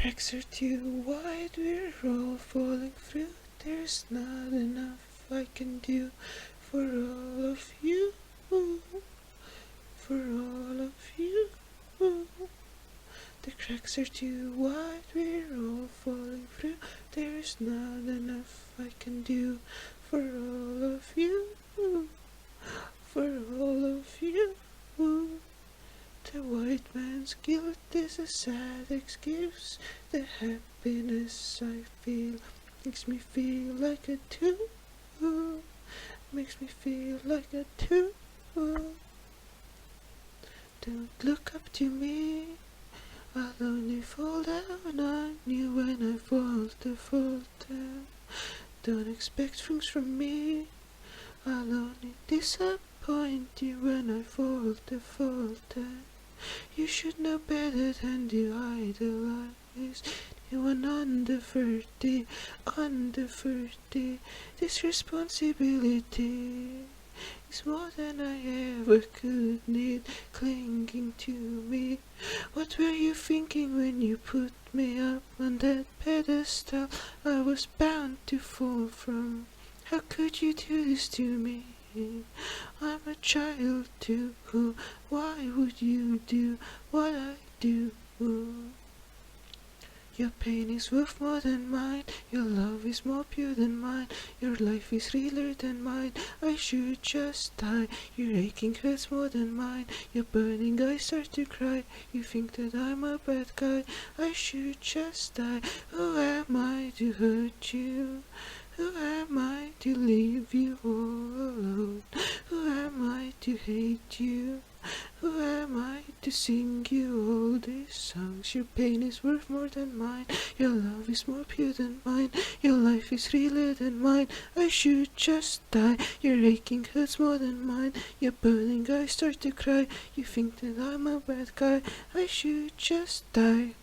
cracks are too wide, we're all falling through. There's not enough I can do for all of you, for all of you. The cracks are too wide, we're all falling through. There's not enough I can do for all of you, for all of you. The white man's guilt is a sad excuse. The happiness I feel makes me feel like a two. Makes me feel like a two. Don't look up to me, I'll only fall down on you when I fall down. Don't expect things from me, I'll only disappoint you when I fall down. You should know better than to idolize anyone under 30, under 30. This responsibility is more than I ever could need, clinging to me. What were you thinking when you put me up on that pedestal I was bound to fall from? How could you do this to me? I'm a child too. Why would you do what I do? Your pain is worth more than mine. Your love is more pure than mine. Your life is realer than mine. I should just die. Your aching hurts more than mine. Your burning eyes start to cry. You think that I'm a bad guy. I should just die. Who am I to hurt you? Who am I to leave you all alone? Who am I to hate you? Who am I to sing you all these songs? Your pain is worth more than mine. Your love is more pure than mine. Your life is realer than mine. I should just die. Your aching hurts more than mine. Your burning eyes start to cry. You think that I'm a bad guy. I should just die.